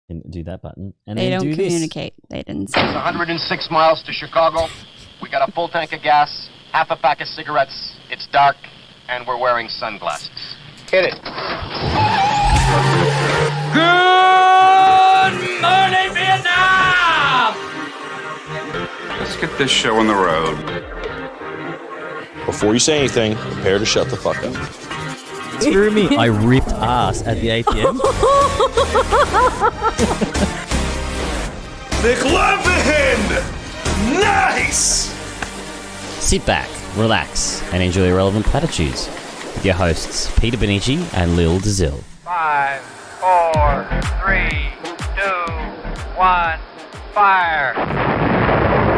can do that button. And They then don't do this. communicate. They didn't say. It's 106 miles to Chicago. We got a full tank of gas, half a pack of cigarettes. It's dark, and we're wearing sunglasses. Hit it. Good morning, Vietnam! Let's get this show on the road. Before you say anything, prepare to shut the fuck up. Screw me. I ripped ass at the ATM. McLovin! Nice! Sit back, relax, and enjoy Irrelevant Platitudes with your hosts, Peter Benici and Lil Dazil. 5, 4, 3, 2, 1, fire!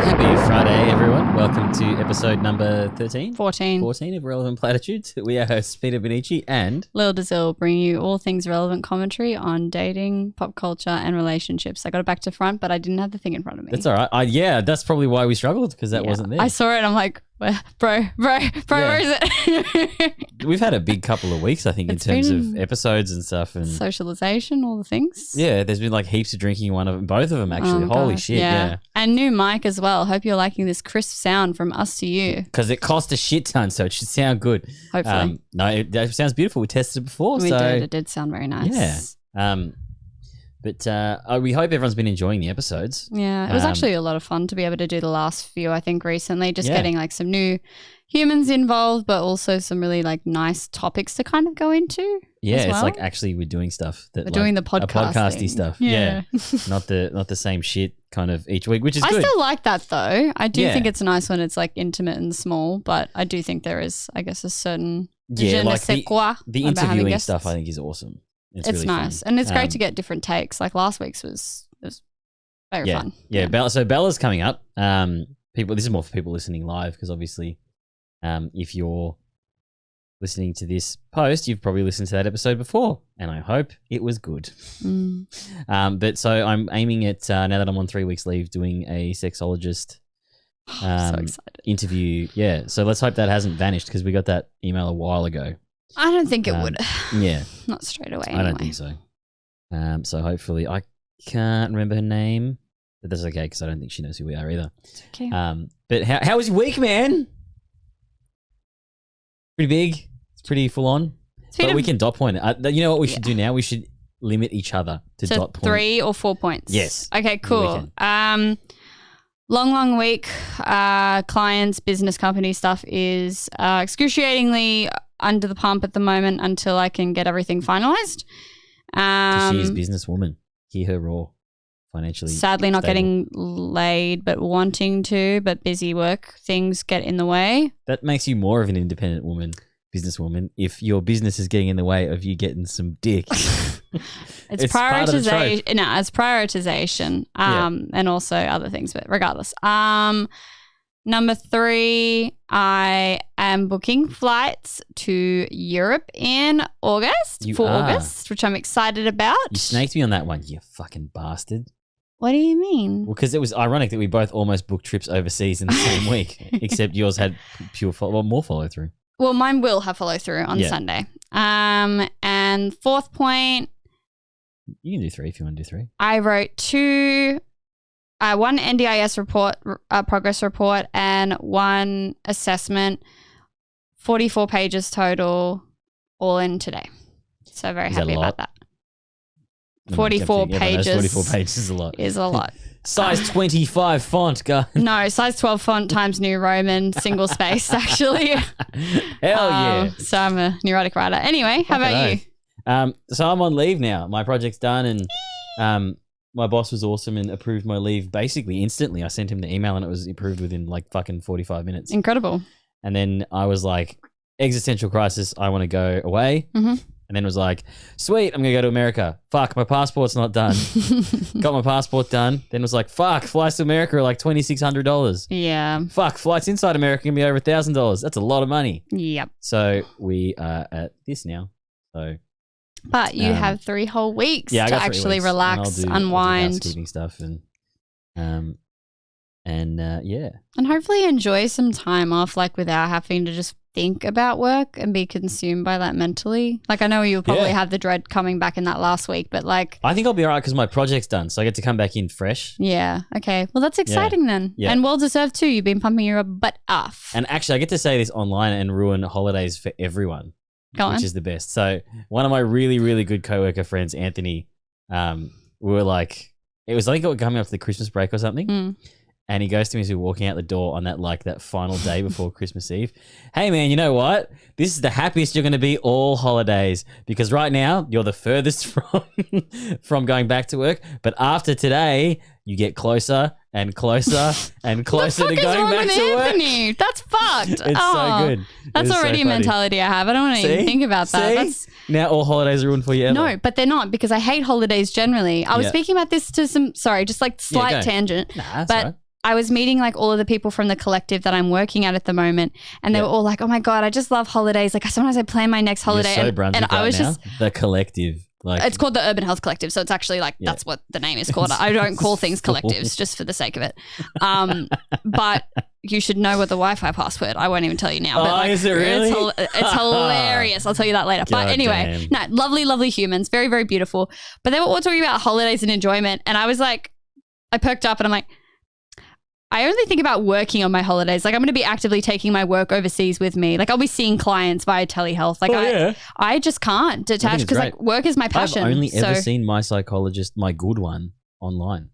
Happy Friday, everyone. Welcome to episode number 13? 14. 14 of Relevant Platitudes. We are hosts Peter Benici and Lil Dazil bringing you all things relevant commentary on dating, pop culture, and relationships. I got it back to front, but I didn't have the thing in front of me. that's all right. Yeah, that's probably why we struggled because that wasn't there. I saw it and I'm like, bro, where is it? We've had a big couple of weeks, I think, It's in terms been of episodes and stuff. And Socialization, all the things. yeah, there's been like heaps of drinking. Both of them actually. Oh, Holy gosh, shit! Yeah, And new mic as well. Hope you're liking this crisp sound from us to you. because it cost a shit ton, so it should sound good. Hopefully. No, it sounds beautiful. We tested it before, We so did. It did sound very nice. yeah. But we hope everyone's been enjoying the episodes. Yeah, it was actually a lot of fun to be able to do the last few, I think, recently. Just Yeah. getting like some new humans involved, but also some really like nice topics to kind of go into. Yeah, as it's well. like actually we're doing stuff that We're doing the a podcast podcasty thing. stuff. Yeah. not the same shit kind of each week, which is I good. still like that though. I do Yeah. think it's nice when it's like intimate and small, but I do think there is, I guess, a certain Yeah, je ne like sais quoi the about having interviewing guests. stuff I think is awesome. It's really nice. fun. And it's great to get different takes. Like last week's was very yeah, fun. Yeah, so Bella's coming up. People, this is more for people listening live because obviously, if you're listening to this post, you've probably listened to that episode before, and I hope it was good. But so I'm aiming at now that I'm on 3 weeks leave, doing a sexologist So excited. interview. Yeah, so let's hope that hasn't vanished because we got that email a while ago. I don't think it would. Yeah, Not straight away. I don't think so. So hopefully, I can't remember her name, but that's okay because I don't think she knows who we are either. It's okay. But how was your week, man? Pretty big. It's pretty full on. But we can dot point it. You know what we should do now? We should limit each other to So dot point. 3 or 4 points. Yes. Okay, cool. Long week. Clients, business company stuff is excruciatingly under the pump at the moment until I can get everything finalized. 'Cause she is businesswoman. Hear her roar. Financially. Sadly not stable. getting laid, but wanting to, but busy work things get in the way. That makes you more of an independent woman, businesswoman, if your business is getting in the way of you getting some dick. It's part of the trope. prioritization. No, it's prioritization. And also other things, but regardless. Number 3, I am booking flights to Europe in August, You are. August, which I'm excited about. You snaked me on that one, you fucking bastard. What do you mean? Well, because it was ironic that we both almost booked trips overseas in the same week, except yours had more follow through. Well, mine will have follow through on Yeah. Sunday. And 4th point, You can do 3 if you want to do 3. I wrote 1 NDIS report, progress report, and 1 assessment, 44 pages total, all in today. So very Is that happy a lot? about that. 44 Everyone knows pages 44 pages is a lot. is a lot. Size 25 font, guy. No, size 12 font times New Roman, single spaced actually. Hell yeah. So I'm a neurotic writer. Anyway, how about you? So I'm on leave now. My project's done and my boss was awesome and approved my leave basically instantly. I sent him the email and it was approved within like fucking 45 minutes. Incredible. And then I was like, existential crisis, I want to go away. Mm-hmm. And then was like, sweet, I'm going to go to America. Fuck, my passport's not done. Got my passport done. Then was like, fuck, flights to America are like $2,600. Yeah. Fuck, flights inside America can be over $1,000. That's a lot of money. Yep. So we are at this now. So But you have 3 whole weeks yeah, I to got 3 actually weeks, relax, and I'll do unwind, housekeeping stuff and yeah. and hopefully enjoy some time off, like without having to just think about work and be consumed by that mentally. Like I know you'll probably have the dread coming back in that last week, but like I think I'll be all right because my project's done, so I get to come back in fresh. yeah, okay. Well, that's exciting then. Yeah. And well deserved too. You've been pumping your butt off. And actually, I get to say this online and ruin holidays for everyone, Go on. which is the best. So one of my really, really good coworker friends, Anthony, we were like, it was like coming up to the Christmas break or something. Mm. And he goes to me as we're walking out the door on that final day before Christmas Eve. Hey man, you know what? This is the happiest you're going to be all holidays because right now you're the furthest from going back to work. But after today, you get closer and closer and closer to going back to work. Anthony? That's fucked. It's so good. That's It's already so a funny. mentality I have. I don't want to even think about that. See? That's Now all holidays are ruined for you ever. no, but they're not because I hate holidays generally. I was Yeah. speaking about this to just like slight go. tangent. Nah, that's but all right. I was meeting like all of the people from the collective that I'm working at the moment, and they Yeah. were all like, "Oh my god, I just love holidays." Like sometimes I plan my next holiday, You're so and Brunswick I right was now. just. The collective. Like It's called the Urban Health Collective, so it's actually like that's what the name is called. I don't call things collectives just for the sake of it. But you should know what the Wi-Fi password. I won't even tell you now. But Oh, like, is it really? It's hilarious. I'll tell you that later. God But anyway, no, lovely, lovely humans, very, very beautiful. But they were all talking about holidays and enjoyment, and I was like, I perked up, and I'm like, I only think about working on my holidays. Like I'm going to be actively taking my work overseas with me. Like I'll be seeing clients via telehealth. Like I just can't detach it's because great. like work is my passion. I've only ever So- seen my psychologist, my good one, online.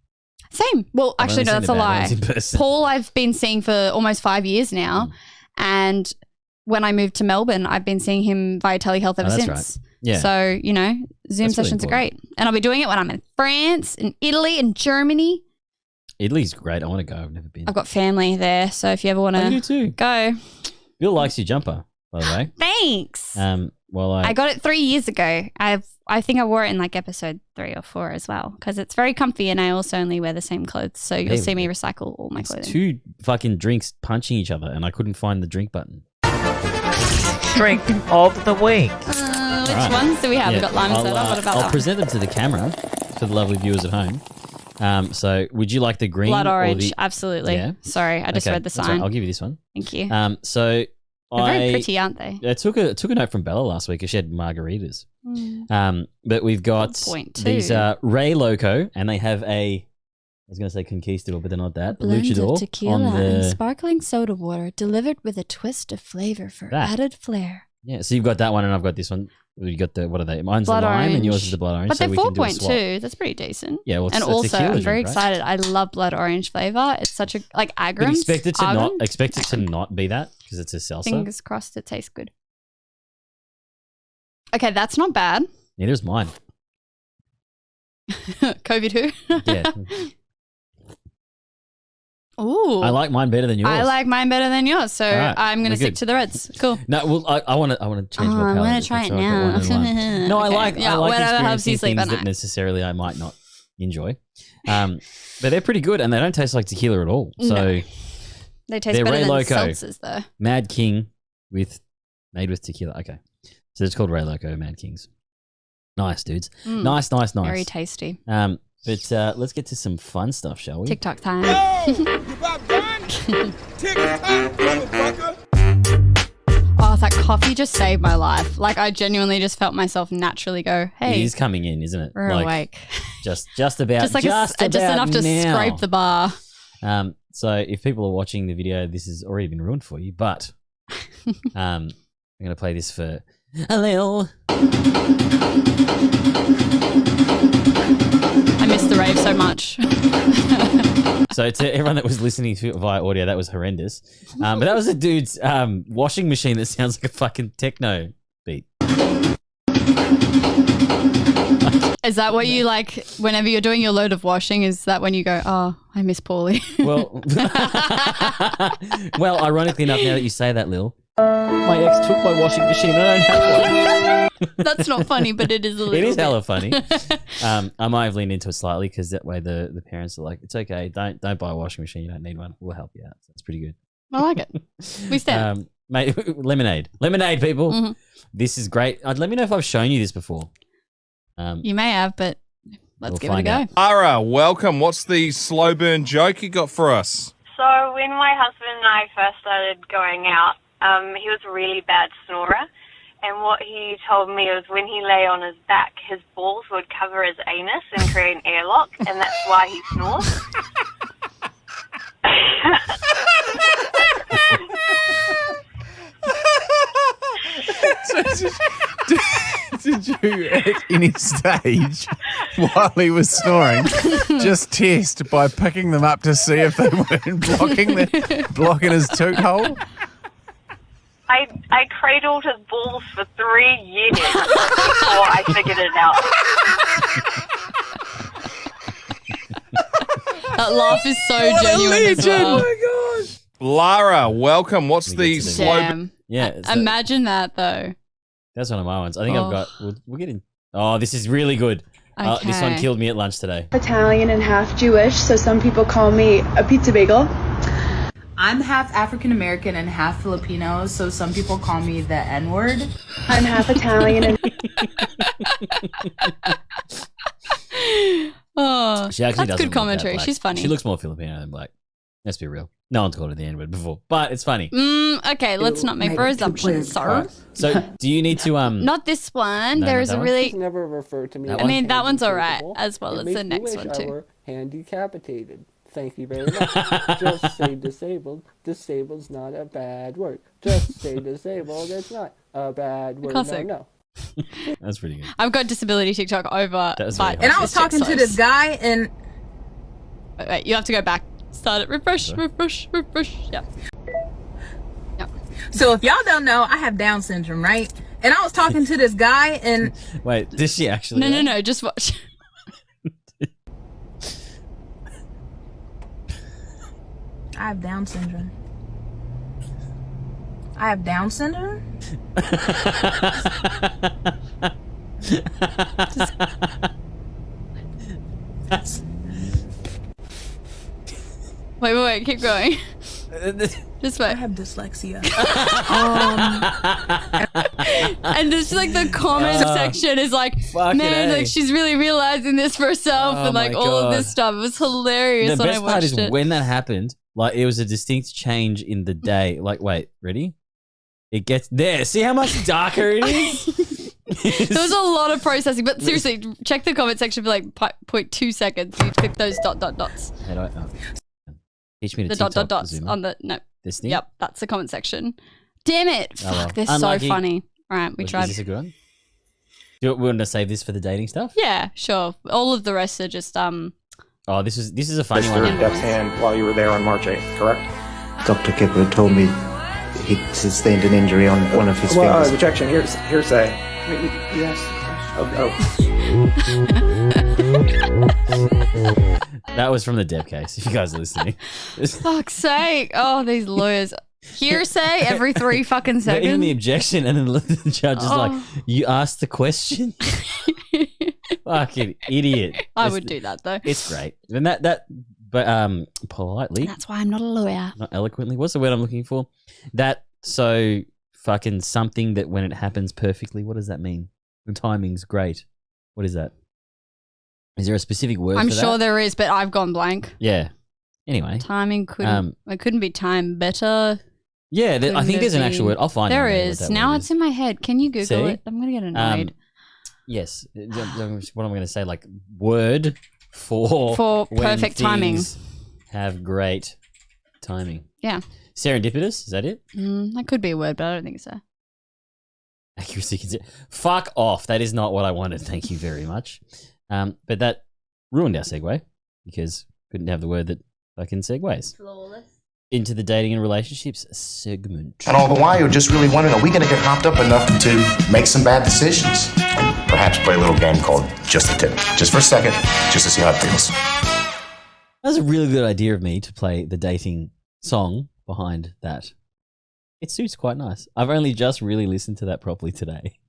Same. Well, I've actually, only no, seen that's the a bad lie. ones in person. Paul, I've been seeing for almost 5 years now. And when I moved to Melbourne, I've been seeing him via telehealth ever that's since. right. Yeah. So, you know, Zoom That's really sessions are important. great. And I'll be doing it when I'm in France, in Italy, in Germany. Italy's great. I want to go. I've never been. I've got family there. So if you ever want I do to too. go, Bill likes your jumper, by the way. thanks. Well, I got it 3 years ago. I think I wore it in like episode 3 or 4 as well because it's very comfy and I also only wear the same clothes. So you'll There see we me go. recycle all my it's clothing. 2 fucking drinks punching each other, and I couldn't find the drink button. Drink of the week. Which Alright. ones do we have? We've got lime I'll, soda. What about I'll that? present them to the camera for the lovely viewers at home. So, would you like the green Blood or orange. the? Absolutely. Yeah? Sorry, I just Okay, read the that's all right. sign. I'll give you this one. Thank you. So They're very I pretty, aren't they? I took a note from Bella last week. 'Cause she had margaritas. But we've got 1.2. these Ray Loco, and they have a. I was going to say conquistador, but they're not that. Blend Luchador of tequila on and the. sparkling soda water delivered with a twist of flavor for That. added flair. Yeah, so you've got that one, and I've got this one. You got the what are they? Mine's Blood the lime, and orange. yours is the blood orange. But so they're we can do a swap. 4.2. That's pretty decent. Yeah, well, it's And a also, tequila I'm very drink, right? excited. I love blood orange flavor. It's such a like But Agrams. expect it to not Argan? expect it to not be that because it's a salsa. Fingers crossed, it tastes good. Okay, that's not bad. Neither is mine. COVID who? Yeah, Ooh. I like mine better than yours. I like mine better than yours, so All right, I'm going we're to stick good. to the reds. Cool. No, well, I want to change my I'm palate. gonna just try make it sure I get one now. and one. No, I Okay. like Yeah, I like whatever helps you experiencing sleep at things that night. necessarily I might not enjoy. But they're pretty good, and they don't taste like tequila at all. So No. They taste They're better Ray than Loco. seltzers, though. Mad King made with tequila. Okay, so it's called Ray Loco Mad Kings. Nice dudes. Mm. Nice. Very tasty. But let's get to some fun stuff, shall we? TikTok time. Oh, that coffee just saved my life. Like, I genuinely just felt myself naturally go, It hey, is coming in, isn't it? we're awake. Just about Just like just just enough to now. scrape the bar. So if people are watching the video, this has already been ruined for you. But I'm going to play this for a little. I missed the rave so much. So to everyone that was listening to it via audio, that was horrendous. But that was a dude's washing machine that sounds like a fucking techno beat. Is that what you like whenever you're doing your load of washing? Is that when you go, oh, I miss Paulie? Well, well, ironically enough, now that you say that, Lil, my ex took my washing machine. I don't have one. That's not funny, but it is a little It is bit. hella funny. I might have leaned into it slightly because that way the parents are like, it's okay, don't buy a washing machine. You don't need one. We'll help you out. So it's pretty good. I like it. We stand. Mate, lemonade, people. Mm-hmm. This is great. Let me know if I've shown you this before. You may have, but let's We'll give it a find go. out. Ara, welcome. What's the slow burn joke you got for us? So when my husband and I first started going out, He was a really bad snorer. And what he told me was when he lay on his back, his balls would cover his anus and create an airlock, and that's why he snores. Did you, at any stage, while he was snoring, just test by picking them up to see if they weren't blocking his toot hole? I cradled his balls for 3 years before I figured it out. That laugh is so genuine as well. Oh my gosh. Lara, welcome. What's the slow... Damn. Yeah. Imagine that, though. That's one of my ones. I think I've got... We'll get in... Oh, this is really good. This one killed me at lunch today. Italian and half Jewish, so some people call me a pizza bagel. I'm half African American and half Filipino, so some people call me the N-word. I'm half Italian and... Oh, She actually that's doesn't good look commentary. that black. She's funny. She looks more Filipino than black. Let's be real. No one's called her the N-word before, but it's funny. Okay, let's not make assumptions, sir. So, do you need to Not this one. No, There not is that a one? really. Never refer to me. I mean, that one's alright, as well as the next one I too. were handicapitated. Thank you very much. Just say disabled. Disabled's not a bad word. Just say disabled. It's not a bad word. Classic. No. That's pretty good. I've got disability TikTok over. was but And I was talking to this guy, and wait, you have to go back. Start it. Refresh. Yeah. so if y'all don't know, I have Down syndrome, right? And I was talking to this guy, and Wait, does she actually? No. Just watch. I have Down syndrome. I have Down syndrome? Wait. Keep going. Just wait. I have dyslexia. And this like the comment section is like, Fucking man, A. like she's really realizing this for herself Oh and like my all of this God. stuff. It was hilarious The when I best watched part is it. when that happened. Like it was a distinct change in the day. Like, wait, ready? It gets there. See how much darker it is. There was a lot of processing, but seriously, check the comment section for like 0.2 seconds. You click those dots. How do I? Teach me to The TikTok dots Zoomer. on the no. This thing. Yep, that's the comment section. Damn it! Oh, well. Fuck, they're Unlucky. so funny. All right, we Is tried. this a good one? Do you want to save this for the dating stuff? Yeah, sure. All of the rest are just Oh, this is a funny one. Depp's hand while you were there on March 8th, correct? Dr. Kipper told me he sustained an injury on one of his fingers. Rejection, hearsay. Yes. That was from the Depp case. If you guys are listening, fuck's sake. Oh, these lawyers. Hearsay every 3 fucking But even the seconds. objection, and then the judge is like, "You asked the question." Fucking idiot. I would do that though. It's great. And but politely, That's why I'm not a lawyer. not eloquently. What's the word I'm looking for? That so fucking something that when it happens perfectly. What does that mean? The timing's great. What is that? Is there a specific word? I'm for sure that? there is, but I've gone blank. Yeah. Anyway. Timing couldn't. It couldn't be timed better. Yeah, I think Couldn't there's an it actual be- word. I'll find There it. is. Now it's in my head. Can you Google See? it? I'm gonna get annoyed. Yes. What am I going to say? Like word for when perfect timing. things have great timing. Yeah. Serendipitous. Is that it? That could be a word, but I don't think so. Accuracy. Fuck off. That is not what I wanted. Thank you very much. But that ruined our segue because couldn't have the word that fucking segues. Flawless. Into the dating and relationships segment. And all the while, you're just really wondering, are we going to get hopped up enough to make some bad decisions? And perhaps play a little game called Just the Tip. Just for a second, just to see how it feels. That was a really good idea of me to play the dating song behind that. It suits quite nice. I've only just really listened to that properly today.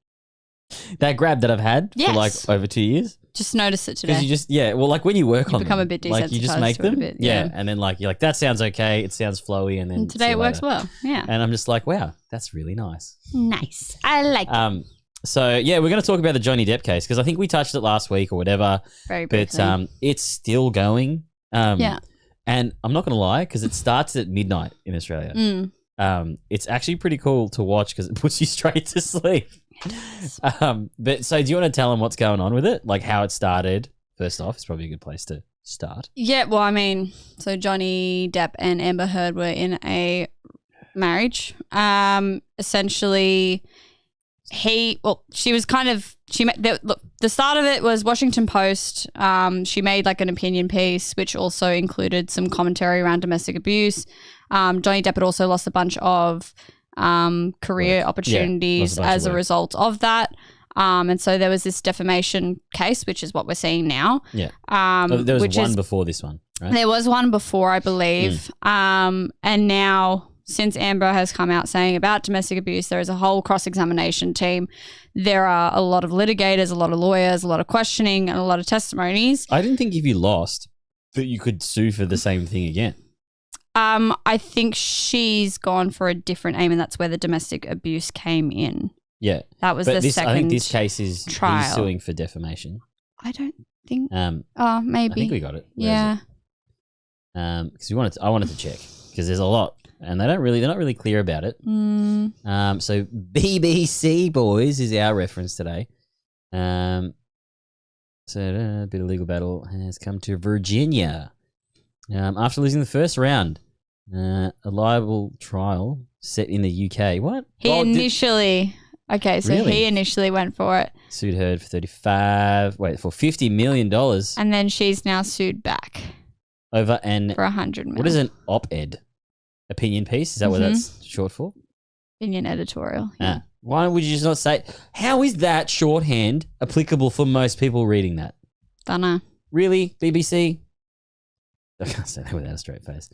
That grab that I've had for like over 2 years. Just notice it today. Because you just, well, like when you work on become them, a bit like you just desensitized make to it a them. bit, yeah. yeah. And then like, you're like, that sounds okay. It sounds flowy. And then And today see it you works later. well. Yeah. And I'm just like, wow, that's really nice. Nice. I like it. So yeah, we're going to talk about the Johnny Depp case because I think we touched it last week or whatever. Very But briefly. it's still going. Yeah. And I'm not going to lie because it starts at midnight in Australia. it's actually pretty cool to watch because it puts you straight to sleep. But so do you want to tell them what's going on with it? Like how it started? First off, it's probably a good place to start. Yeah, well, I mean, so Johnny Depp and Amber Heard were in a marriage. Essentially, she was kind of, the start of it was Washington Post. She made like an opinion piece, which also included some commentary around domestic abuse. Johnny Depp had also lost a bunch of career opportunities as a result of that. And so there was this defamation case, which is what we're seeing now. Yeah. There was one before this one, right? There was one before, I believe. And now, since Amber has come out saying about domestic abuse, there is a whole cross-examination team. There are a lot of litigators, a lot of lawyers, a lot of questioning, and a lot of testimonies. I didn't think if you lost that you could sue for the same thing again. I think she's gone for a different aim, and that's where the domestic abuse came in. Yeah. That was but the second I think this case is trial. He's suing for defamation. I don't think. Maybe. I think we got it. Yeah. Because I wanted to check because there's a lot, and they're not really clear about it. So BBC Boys is our reference today. So a bit of legal battle has come to Virginia after losing the first round. A liable trial set in the UK. What? He initially went for it. Sued Heard for $50 million. And then she's now sued back. For $100 million. What is an op-ed? Opinion piece? Is that what that's short for? Opinion editorial. Yeah. Why would you just not say, how is that shorthand applicable for most people reading that? Dunno. Really? BBC? I can't say that without a straight face.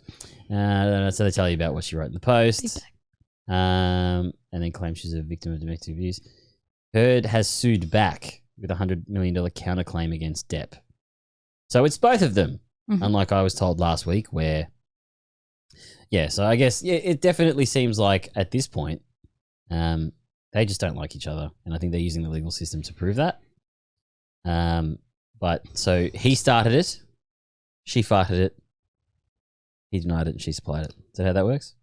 So they tell you about what she wrote in the Post. And then claims she's a victim of domestic abuse. Heard has sued back with a $100 million counterclaim against Depp. So it's both of them, unlike I was told last week where, so I guess it definitely seems like at this point, they just don't like each other. And I think they're using the legal system to prove that. But so he started it, she farted it, he denied it, and she supplied it. Is that how that works?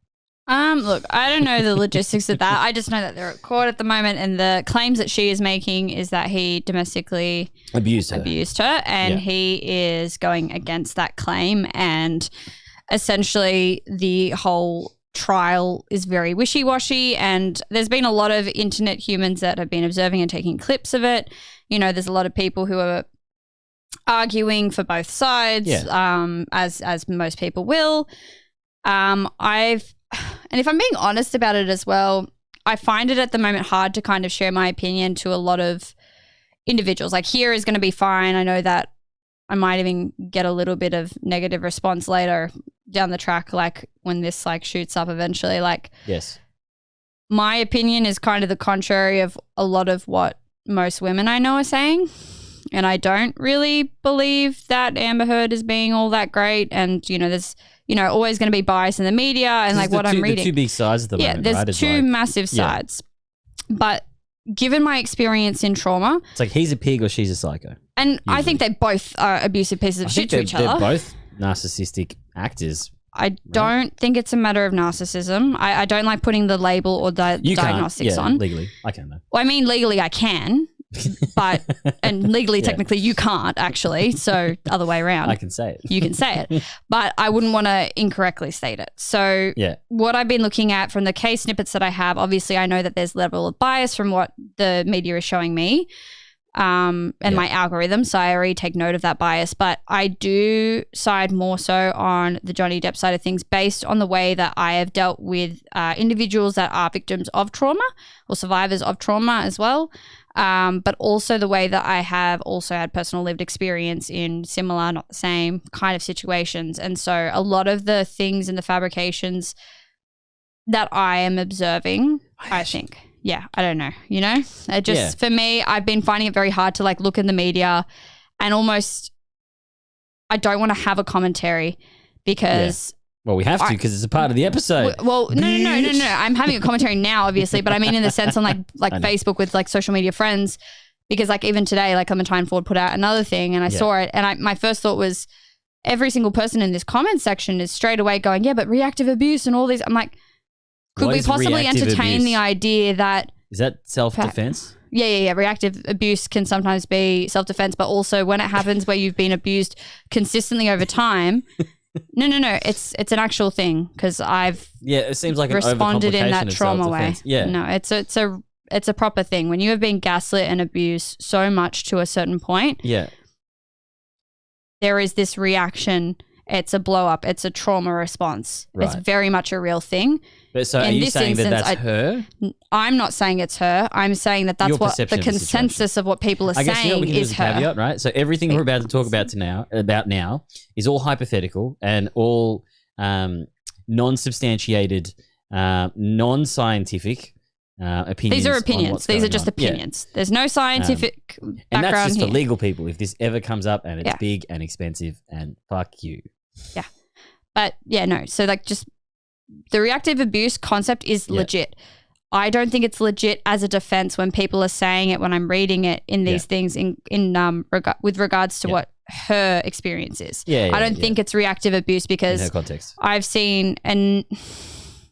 Look, I don't know the logistics of that. I just know that they're at court at the moment, and the claims that she is making is that he domestically abused her, and he is going against that claim, and essentially the whole trial is very wishy-washy, and there's been a lot of internet humans that have been observing and taking clips of it. You know, there's a lot of people who are arguing for both sides, as most people will. And if I'm being honest about it as well, I find it at the moment hard to kind of share my opinion to a lot of individuals. Like, here is going to be fine. I know that I might even get a little bit of negative response later down the track, like when this like shoots up eventually. Like, yes, my opinion is kind of the contrary of a lot of what most women I know are saying. And I don't really believe that Amber Heard is being all that great. And, you know, there's, you know, always going to be bias in the media and like what I'm reading. The two big sides at the moment, right? There's two massive sides. But given my experience in trauma. It's like he's a pig or she's a psycho. And usually. I think they both are abusive pieces of shit to each other. They're both narcissistic actors. I don't think it's a matter of narcissism. I don't like putting the label or diagnostics on. Legally. I can though. Well, I mean, legally I can. But and legally technically you can't actually, so other way around. I can say it. You can say it, but I wouldn't want to incorrectly state it. So what I've been looking at from the case snippets that I have, obviously I know that there's level of bias from what the media is showing me and my algorithm, so I already take note of that bias, but I do side more so on the Johnny Depp side of things based on the way that I have dealt with individuals that are victims of trauma or survivors of trauma as well. But also the way that I have also had personal lived experience in similar, not the same kind of situations. And so a lot of the things and the fabrications that I am observing, I think, I don't know, you know, it just, for me, I've been finding it very hard to like look in the media and almost, I don't want to have a commentary because well, we have to because it's a part of the episode. Well, no. I'm having a commentary now, obviously, but I mean in the sense on like Facebook with like social media friends, because like even today, like Clementine Ford put out another thing and I saw it, and my first thought was every single person in this comment section is straight away going, but reactive abuse and all these. I'm like, Could What we is possibly reactive entertain abuse? the idea that Is that self-defense? Yeah. Reactive abuse can sometimes be self-defense, but also when it happens where you've been abused consistently over time. No. It's an actual thing because I've It seems like an responded in overcomplication that of trauma way. self-defense. Yeah. No, it's a proper thing. When you have been gaslit and abused so much to a certain point, Yeah. there is this reaction. It's a blow up. It's a trauma response. It's Right. very much a real thing. But so are In you this saying that instance, that's her? I'm not saying it's her. I'm saying that that's Your what the perception of the consensus of what people are I guess you know what we saying can do is as a her. caveat, right? So everything we're about to talk about now is all hypothetical and all non-substantiated, non-scientific opinions. These are on opinions. what's These are going just on. Yeah. opinions. There's no scientific And background that's just here. for legal people. If this ever comes up and it's Yeah. big and expensive and fuck you. Yeah. But yeah, no. So like just the reactive abuse concept is legit. I don't think it's legit as a defense when people are saying it when I'm reading it in these things with regards to what her experience is. I don't think it's reactive abuse because In her context. I've seen, and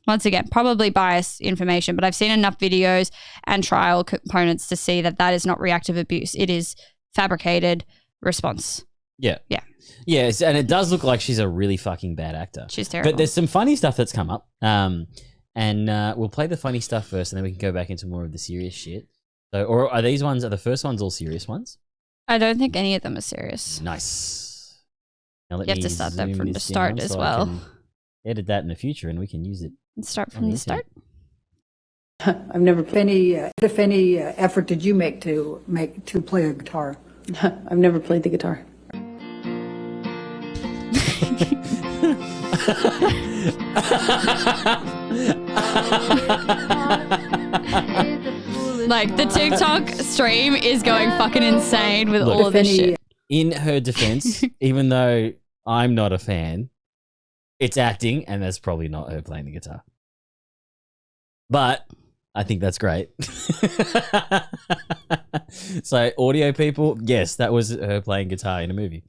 once again, probably biased information, but I've seen enough videos and trial components to see that that is not reactive abuse. It is fabricated response. Yeah. Yeah. Yes, and it does look like she's a really fucking bad actor. She's terrible. But there's some funny stuff that's come up. And we'll play the funny stuff first, and then we can go back into more of the serious shit. So, or are the first ones all serious ones? I don't think any of them are serious. Nice. Now let You have me to start that zoom from the this start down as so I well. can edit that in the future, and we can use it. Start on from the this end. start. I've never if any effort did you make to play a guitar? I've never played the guitar. Like the TikTok stream is going fucking insane with Look, all of this shit. In her defense, even though I'm not a fan, it's acting, and that's probably not her playing the guitar. But I think that's great. So, audio people, yes, that was her playing guitar in a movie.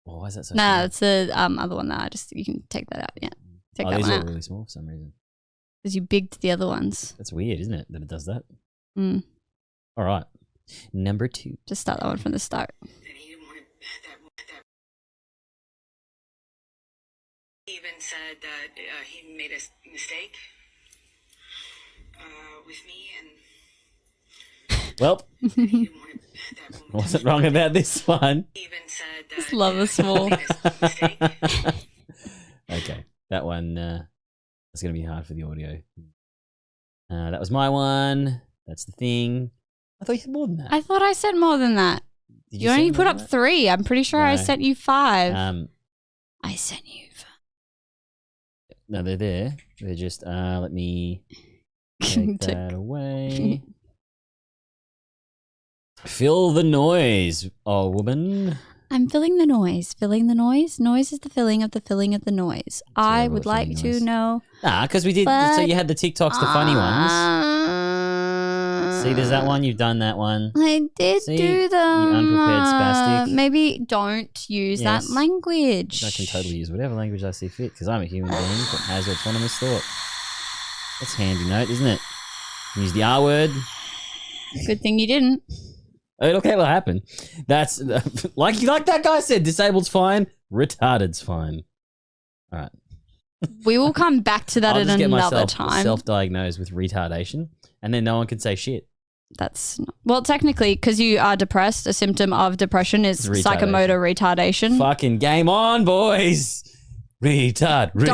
Why is that so small? Nah, it's the other one that you can take that out. Yeah, take that these one are out really small for some reason. because you bigged the other ones. That's weird, isn't it, that it does that? Mm. All right. Number 2. Just start that one from the start. He even said that he made a mistake with me, and Well, wasn't wrong about this one. Just love a small. Okay, that one, that's going to be hard for the audio. That was my one. That's the thing. I thought you had more than that. I thought I said more than that. Did You say only more put than up that? 3. I'm pretty sure I No. sent you 5. I sent you 5. No, they're there. They're just, let me take that away. Fill the noise, oh woman. I'm filling the noise. Filling the noise. Noise is the filling of the noise. I would at like filling to noise. know. Nah, because we did, so But, you had the TikToks, the funny ones. See, there's that one, you've done that one. I did See, do them. you unprepared spastic. Maybe don't use Yes. that language. I can totally use whatever language I see fit because I'm a human being that has autonomous thought. That's a handy note, isn't it? You can use the R word. Good thing you didn't. Okay, what happened? That's like that guy said. Disabled's fine. Retarded's fine. All right. We will come back to that I'll at just get another myself time. self-diagnosed with retardation, and then no one can say shit. That's well, technically, because you are depressed. A symptom of depression is Retardation. psychomotor retardation. Fucking game on, boys. Retard. Don't.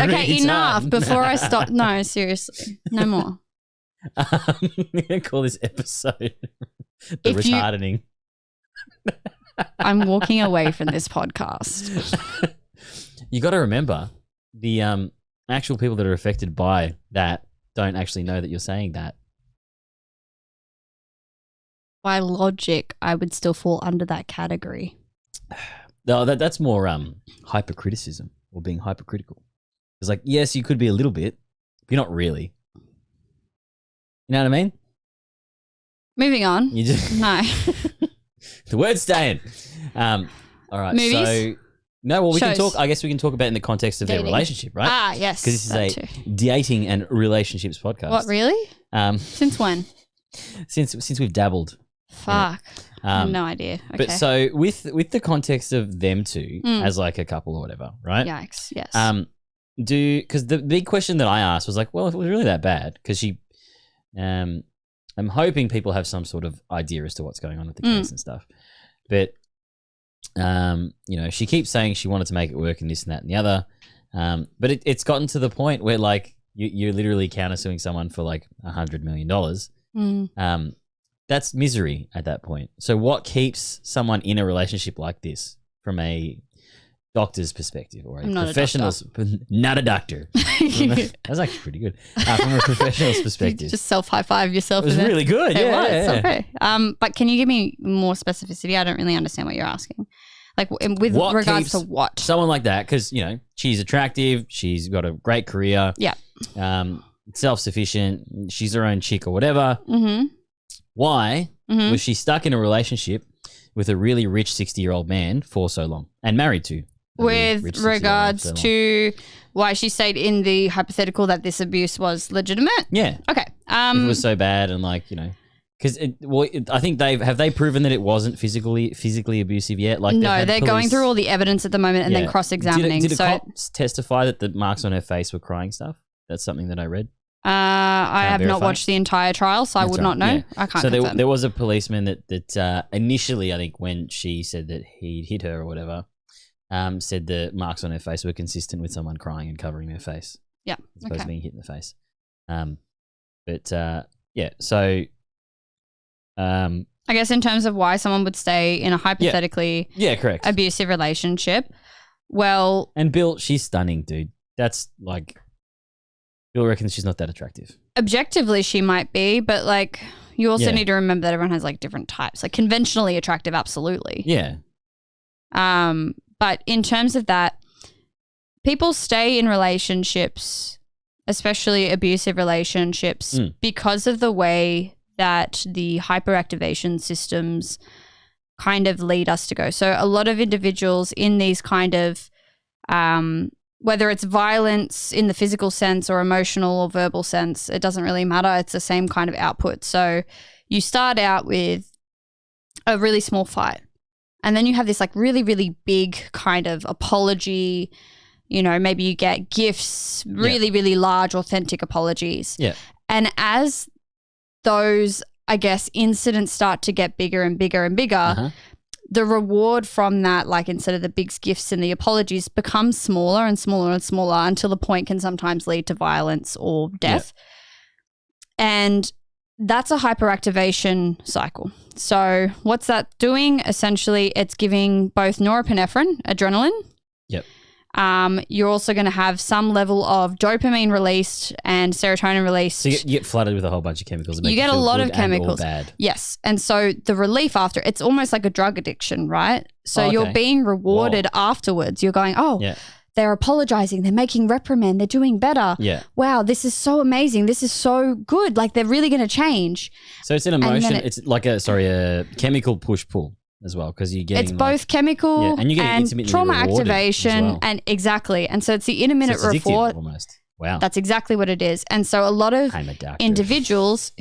Okay, retard. enough. Before I stop. No, seriously, no more. I'm gonna call this episode the If you- retarding. I'm walking away from this podcast. You got to remember the actual people that are affected by that don't actually know that you're saying that. By logic, I would still fall under that category. No, that's more hypercriticism or being hypercritical. It's like, yes, you could be a little bit, but you're not really. You know what I mean? Moving on. You just No. the word's staying. All right. Movies? So No, well, we can Shows. talk. I guess we can talk about it in the context of their Dating. relationship, right? Ah, yes, Because this that is a too. dating and relationships podcast. What, really? Since when? Since we've dabbled. Fuck. I have no idea. Okay. But so with the context of them two as like a couple or whatever, right? Yikes, yes. Because the big question that I asked was like, well, if it was really that bad, because I'm hoping people have some sort of idea as to what's going on with the case and stuff. But, she keeps saying she wanted to make it work and this and that and the other. But it's gotten to the point where like you're literally countersuing someone for like $100 million. That's misery at that point. So what keeps someone in a relationship like this from a doctor's perspective or a professional's, not a doctor. That's actually pretty good. From a professional's perspective. Just self-high-five yourself. It was really good. It Yeah, was. yeah. Okay. But can you give me more specificity? I don't really understand what you're asking. Like with What regards keeps to what? someone like that, because, she's attractive. She's got a great career. Yeah. Self-sufficient. She's her own chick or whatever. Mm-hmm. Why was she stuck in a relationship with a really rich 60-year-old man for so long and married to? With regards to why she stayed in the hypothetical that this abuse was legitimate? Yeah. Okay. If it was so bad and because I think have they proven that it wasn't physically abusive yet? Like no, they're going through all the evidence at the moment and then cross-examining. Did the cops testify that the marks on her face were crying stuff? That's something that I read. I have not watched the entire trial, so I would not know. Yeah. I can't So confirm. there was a policeman that initially, I think, when she said that he'd hit her or whatever, said the marks on her face were consistent with someone crying and covering her face. Yeah. As opposed to being hit in the face. So... I guess in terms of why someone would stay in a hypothetically correct. abusive relationship, well... And Bill, she's stunning, dude. That's like... Bill reckons she's not that attractive. Objectively, she might be, but like you also need to remember that everyone has like different types. Like conventionally attractive, absolutely. Yeah. But in terms of that, people stay in relationships, especially abusive relationships, because of the way that the hyperactivation systems kind of lead us to go. So a lot of individuals in these kind of whether it's violence in the physical sense or emotional or verbal sense, it doesn't really matter. It's the same kind of output. So you start out with a really small fight and then you have this like really, really big kind of apology. Maybe you get gifts, really, really large, authentic apologies. Yeah. And as those, I guess, incidents start to get bigger and bigger and bigger, the reward from that, like instead of the big gifts and the apologies, becomes smaller and smaller and smaller until the point can sometimes lead to violence or death. And that's a hyperactivation cycle. So what's that doing? Essentially, it's giving both norepinephrine, adrenaline. Yep. You're also going to have some level of dopamine released and serotonin released. So you get flooded with a whole bunch of chemicals. That make You get a feel lot good of chemicals. And or bad. Yes. And so the relief after, it's almost like a drug addiction, right? So you're being rewarded afterwards. You're going, they're apologizing. They're making reprimand. They're doing better. Yeah. Wow, this is so amazing. This is so good. Like they're really going to change. So it's an emotion. It's like a chemical push-pull as well, because you're getting... It's both chemical and, you're getting intermittently trauma rewarded activation as well. and exactly. And so it's the intermittent So it's addictive reward. almost. Wow. That's exactly what it is. And so a lot of individuals,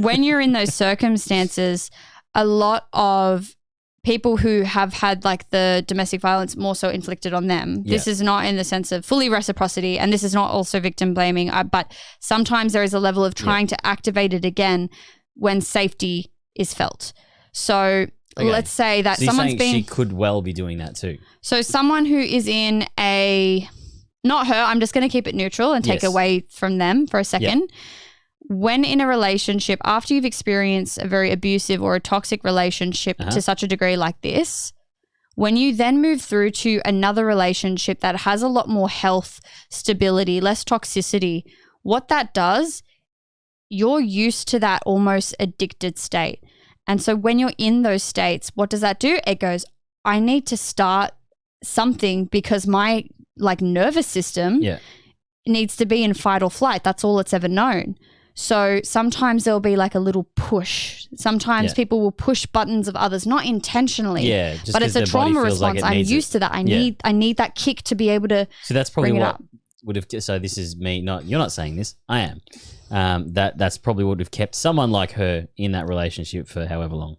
when you're in those circumstances, a lot of people who have had like the domestic violence more so inflicted on them. This is not in the sense of fully reciprocity, and this is not also victim blaming, but sometimes there is a level of trying to activate it again when safety is felt. So let's say that someone's being... she could well be doing that too. So someone who is in a... Not her, I'm just going to keep it neutral and take away from them for a second. When in a relationship, after you've experienced a very abusive or a toxic relationship to such a degree like this, when you then move through to another relationship that has a lot more health, stability, less toxicity, what that does, you're used to that almost addicted state. And so when you're in those states, what does that do? It goes, I need to start something because my like nervous system needs to be in fight or flight. That's all it's ever known. So sometimes there'll be like a little push. Sometimes people will push buttons of others, not intentionally. Yeah, just but it's 'cause a their body trauma feels like response. it I'm needs used it. to that. I Yeah. need that kick to be able to. So that's probably bring it what up. would have. So this is me. Not you're not saying this. I am. That's probably what would have kept someone like her in that relationship for however long.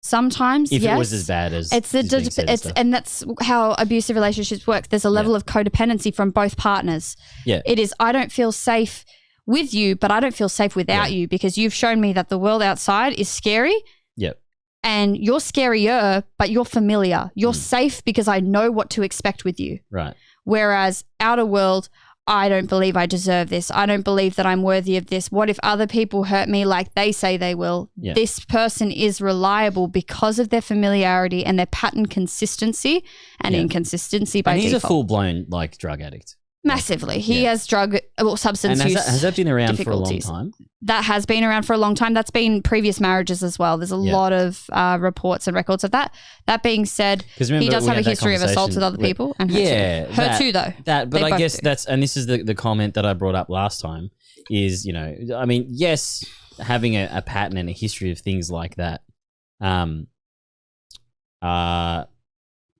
Sometimes, If yes. it was as bad as it's is being said and stuff. and that's how abusive relationships work. There's a level of codependency from both partners. Yeah. It is. I don't feel safe with you, but I don't feel safe without you because you've shown me that the world outside is scary. Yep. And you're scarier, but you're familiar. You're safe because I know what to expect with you. Right. Whereas outer world, I don't believe I deserve this. I don't believe that I'm worthy of this. What if other people hurt me like they say they will? Yeah. This person is reliable because of their familiarity and their pattern consistency and inconsistency by And he's default. a full blown like drug addict. Massively. He has drug or substance And use has that been around for a long difficulties. time? That has been around for a long time. That's been previous marriages as well. There's a lot of reports and records of that. That being said, 'Cause remember he does we have a had that history of assault with other conversation people. And her yeah, too. Her too, though. But They I both guess do. that's, and this is the comment that I brought up last time is, I mean, yes, having a pattern and a history of things like that,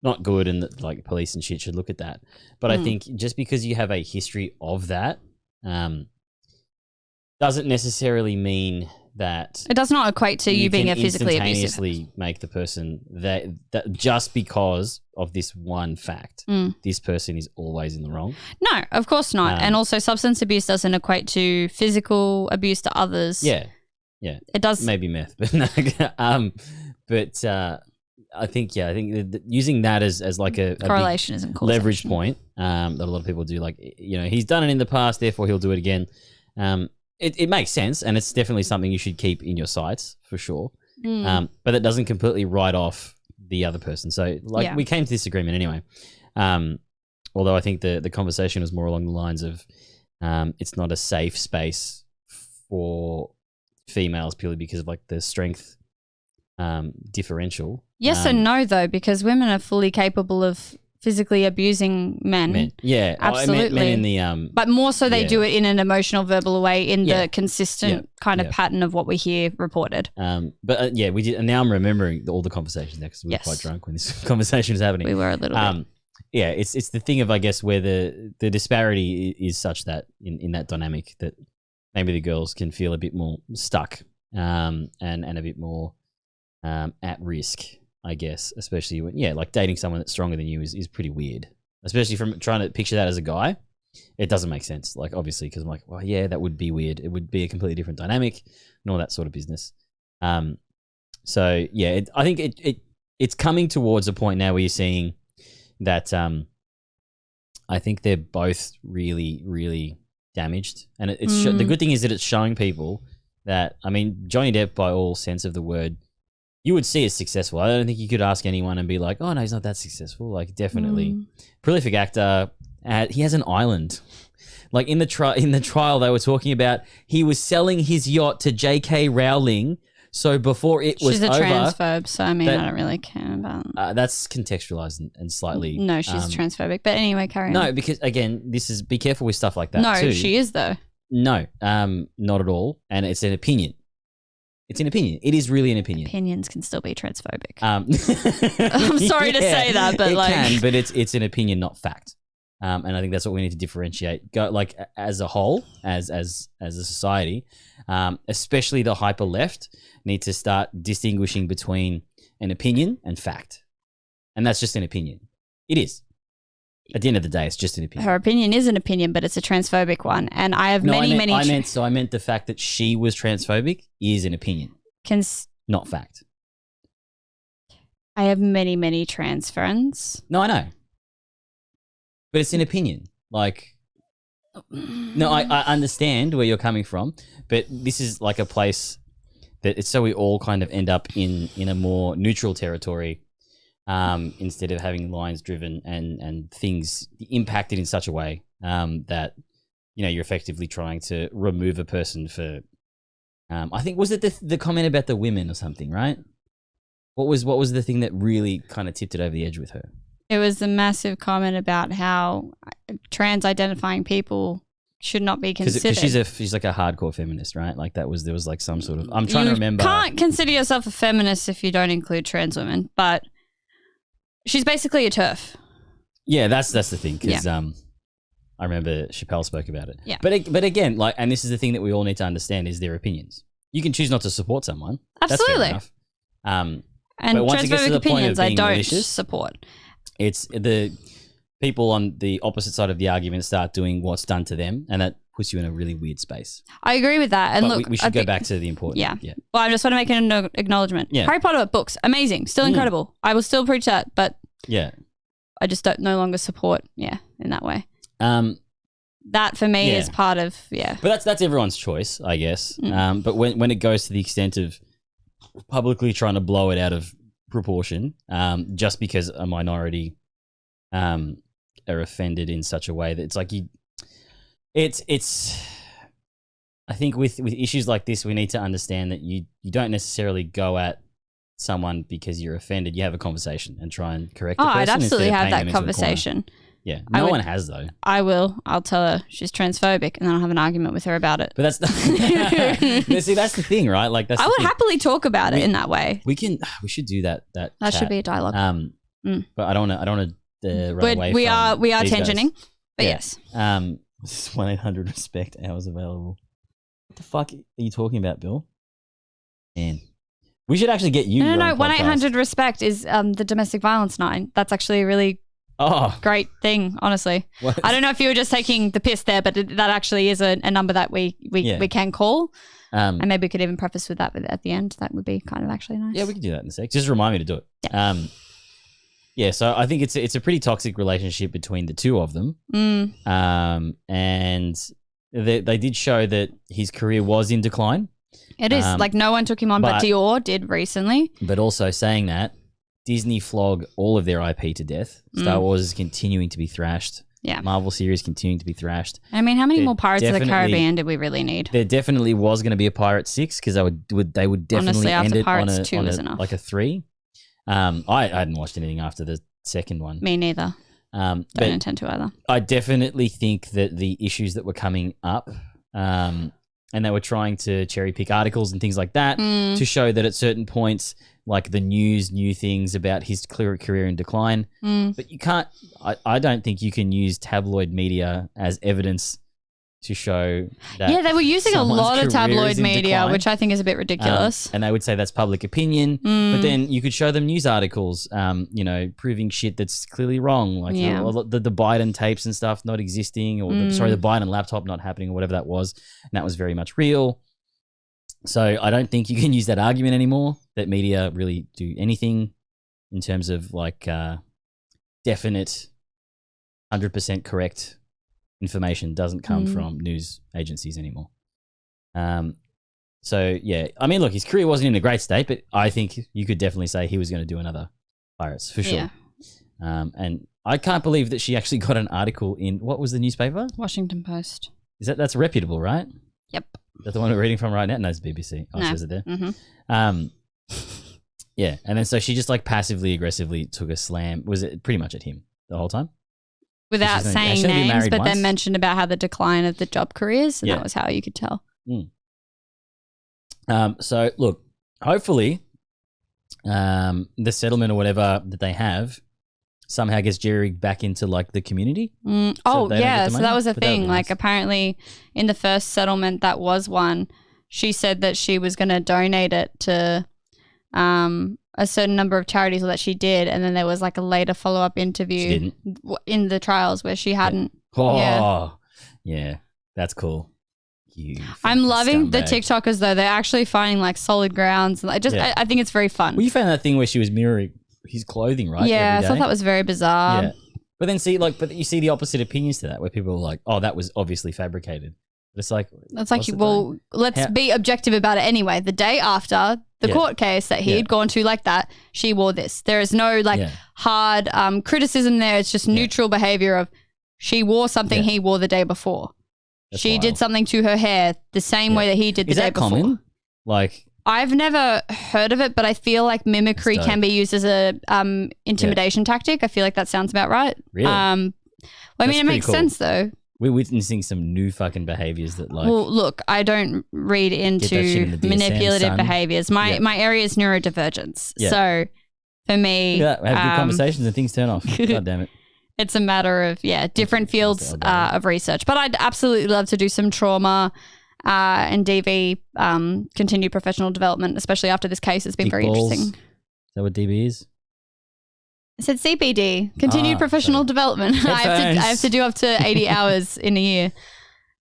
not good, and that, like police and shit should look at that. But I think just because you have a history of that, doesn't necessarily mean that It does not equate to you being can a physically abusive. instantaneously make the person that just because of this one fact, this person is always in the wrong. No, of course not. And also, substance abuse doesn't equate to physical abuse to others. Yeah, It does. Maybe meth, but no. I think using that as like a Correlation big isn't causation. leverage point that a lot of people do. Like, he's done it in the past, therefore he'll do it again. It makes sense, and it's definitely something you should keep in your sights for sure. But it doesn't completely write off the other person. So, we came to this agreement anyway. Although I think the conversation was more along the lines of it's not a safe space for females purely because of like the strength differential. Yes and no, though, because women are fully capable of physically abusing men. Yeah, absolutely. men in the but more so they do it in an emotional, verbal way in Yeah. the consistent kind of pattern of what we hear reported. But we did, and now I'm remembering all the conversations now because we were quite drunk when this conversation was happening. We were a little bit. Yeah, it's the thing of, I guess, where the disparity is such that in that dynamic that maybe the girls can feel a bit more stuck and a bit more at risk, I guess, especially when, like dating someone that's stronger than you is pretty weird, especially from trying to picture that as a guy. It doesn't make sense, like, obviously, because I'm like, well, yeah, that would be weird. It would be a completely different dynamic and all that sort of business. So, yeah, I think it's coming towards a point now where you're seeing that I think they're both really, really damaged. And it's the good thing is that it's showing people that, I mean, Johnny Depp, by all sense of the word, you would see as successful. I don't think you could ask anyone and be like, oh, no, he's not that successful. Like, definitely. Prolific actor. He has an island. Like, in the trial they were talking about, he was selling his yacht to J.K. Rowling. So before it was over... She's a transphobe, so I mean, I don't really care about... that's contextualized and slightly... No, she's transphobic. But anyway, carry on. No, because, again, be careful with stuff like that, too. No, she is, though. No, not at all. And it's an opinion. It's an opinion. It is really an opinion. Opinions can still be transphobic. I'm sorry to say that, but it like... can, but it's an opinion, not fact. And I think that's what we need to differentiate. Go like as a whole, as a society, especially the hyper left, need to start distinguishing between an opinion and fact, and that's just an opinion. It is. At the end of the day, it's just an opinion. Her opinion is an opinion, but it's a transphobic one, and I have many. I meant the fact that she was transphobic is an opinion, not fact. I have many trans friends. No, I know. But it's an opinion. Like, no, I understand where you're coming from, but this is like a place that it's so we all kind of end up in a more neutral territory instead of having lines driven and things impacted in such a way that, you're effectively trying to remove a person for, I think, was it the comment about the women or something, right? What was the thing that really kind of tipped it over the edge with her? It was a massive comment about how trans identifying people should not be considered. Because she's like a hardcore feminist, right? Like there was like some sort of. I'm trying to remember. You can't consider yourself a feminist if you don't include trans women, but she's basically a TERF. Yeah, that's the thing. Because I remember Chappelle spoke about it. Yeah. But again, like, and this is the thing that we all need to understand is their opinions. You can choose not to support someone. Absolutely. That's fair enough. And but once it gets to transphobic the point opinions, of I being don't malicious, support. it's the people on the opposite side of the argument start doing what's done to them, and that puts you in a really weird space. I agree with that. And But look, we should go back to the important. Yeah. Well, I just want to make an acknowledgement. Yeah. Harry Potter books, amazing, still incredible. I will still preach that, but Yeah. I just don't no longer support. Yeah, in that way. That for me Yeah. is part of But that's everyone's choice, I guess. But when it goes to the extent of publicly trying to blow it out of proportion, just because a minority are offended in such a way that it's like it's. I think with issues like this, we need to understand that you don't necessarily go at someone because you're offended. You have a conversation and try and correct the person. I'd absolutely instead of have painting that them into a corner. conversation. Yeah, no one has though. I will. I'll tell her she's transphobic, and then I'll have an argument with her about it. But that's see, that's the thing, right? Like that's. I the would thing. happily talk about it in that way. We should do that. That should chat. be a dialogue. But I don't want to run But away. we from are these guys. tensioning. But Yeah. yes. This is 1-800-RESPECT hours available. What the fuck are you talking about, Bill? Man, we should actually get you. No. 1-800-RESPECT is the domestic violence line. That's actually a really great thing, honestly. What? I don't know if you were just taking the piss there, but that actually is a number that we can call. And maybe we could even preface with that at the end. That would be kind of actually nice. Yeah, we can do that in a sec. Just remind me to do it. Yeah. So I think it's a pretty toxic relationship between the two of them. And they did show that his career was in decline. It is. Like no one took him on, but Dior did recently. But also saying that, Disney flog all of their IP to death. Star Wars is continuing to be thrashed. Yeah. Marvel series continuing to be thrashed. I mean, how many more Pirates of the Caribbean did we really need? There definitely was going to be a Pirate 6 because they would definitely Honestly, end after it Pirates on 2 was enough. like a 3. I hadn't watched anything after the second one. Me neither. Don't intend to either. I definitely think that the issues that were coming up, and they were trying to cherry pick articles and things like that to show that at certain points, like the news knew things about his career in decline. But you can't, I don't think you can use tabloid media as evidence to show that. Yeah, they were using a lot of career tabloid is in media, decline. which I think is a bit ridiculous. And they would say that's public opinion, but then you could show them news articles, proving shit that's clearly wrong, like the Biden tapes and stuff not existing, or the Biden laptop not happening, or whatever that was, and that was very much real. So I don't think you can use that argument anymore that media really do anything in terms of like definite 100% correct information doesn't come from news agencies anymore. So yeah, I mean, look, his career wasn't in a great state, but I think you could definitely say he was going to do another Pirates for sure. Yeah. And I can't believe that she actually got an article in, what was the newspaper? Washington Post. That's reputable, right? Yep. Is that the one we're reading from right now? No, it's BBC. Oh, it says it there. Yeah, and then so she just like passively aggressively took a slam. Was it pretty much at him the whole time? Without saying names, but then mentioned about how the decline of the job careers, and that was how you could tell. So look, hopefully, the settlement or whatever that they have somehow gets Jerry back into like the community. So that was a thing. Like apparently, in the first settlement, that was one. She said that she was going to donate it to a certain number of charities, or that she did, and then there was like a later follow-up interview in the trials where she hadn't. Yeah, that's cool. I'm loving the scumbag. TikTokers though. They're actually finding like solid grounds. I think it's very fun. Well, you found that thing where she was mirroring his clothing, right? Yeah, every I thought day? that was very bizarre. Yeah. But then but you see the opposite opinions to that, where people are like, "Oh, that was obviously fabricated." But it's like, let's be objective about it anyway. The day after the court case that he had gone to like that, she wore this. There is no hard criticism there. It's just neutral behavior of she wore something he wore the day before. She did something to her hair the same way that he did the day before. Is that common? Like, I've never heard of it, but I feel like mimicry can be used as a intimidation tactic. I feel like that sounds about right. Really? I mean, it makes sense though. we're witnessing some new fucking behaviors that like. Well, look, I don't read that shit in into the DSM, manipulative son. behaviors. My area is neurodivergence. Yeah. So for me, Look at that, have good conversations and things turn off. God damn it. it's a matter of different fields of research. But I'd absolutely love to do some trauma and DV, continued professional development, especially after this case. It's been Dick very balls. interesting. Is that what DB is? I said CPD, continued professional development. I have to do up to 80 hours in a year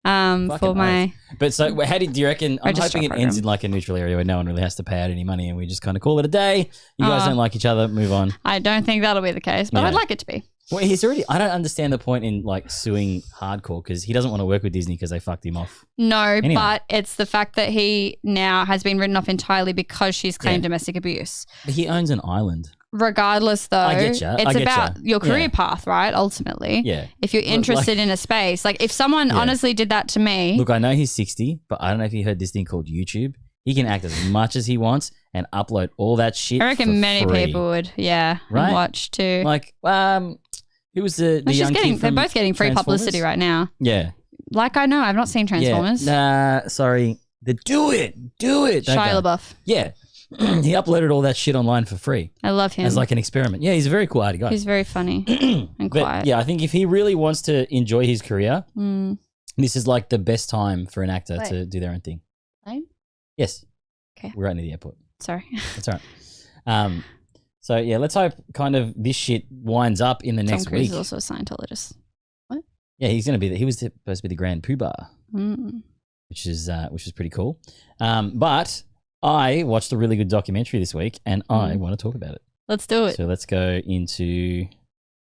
for my. But so, do you reckon? I'm registrar hoping it program. ends in like a neutral area where no one really has to pay out any money, and we just kind of call it a day. You guys don't like each other, move on. I don't think that'll be the case, but Yeah. I'd like it to be. Well, he's already. I don't understand the point in like suing hardcore because he doesn't want to work with Disney because they fucked him off. No, Anyway. but it's the fact that he now has been written off entirely because she's claimed domestic abuse. But he owns an island. Regardless, though, I get ya. it's I get about ya. your career Yeah. path, right? Ultimately, Yeah. If you're Look, interested like- in a space, like if someone honestly did that to me, Look, I know he's 60, but I don't know if you heard this thing called YouTube. He can act as much as he wants and upload all that shit. I reckon for many free. people would, and Right? watch too. Like, who was the She's young getting, kid they're from both getting free Transformers? publicity right now. Yeah. Like I know, I've not seen Transformers. Yeah. Nah, sorry. Do it. That Shia guy. LaBeouf. Yeah. He uploaded all that shit online for free. I love him. As like an experiment. Yeah, he's a very cool arty guy. He's very funny and But quiet. yeah, I think if he really wants to enjoy his career, Mm. this is like the best time for an actor Wait. to do their own thing. Plane? Yes. Okay. We're right near the airport. Sorry. That's all right. So yeah, let's hope kind of this shit winds up in the Tom next Cruise week. is also a Scientologist. What? Yeah, he's going to be. He was supposed to be the Grand Poobah, Mm. which is pretty cool. But I watched a really good documentary this week, and I want to talk about it. Let's do it. So let's go into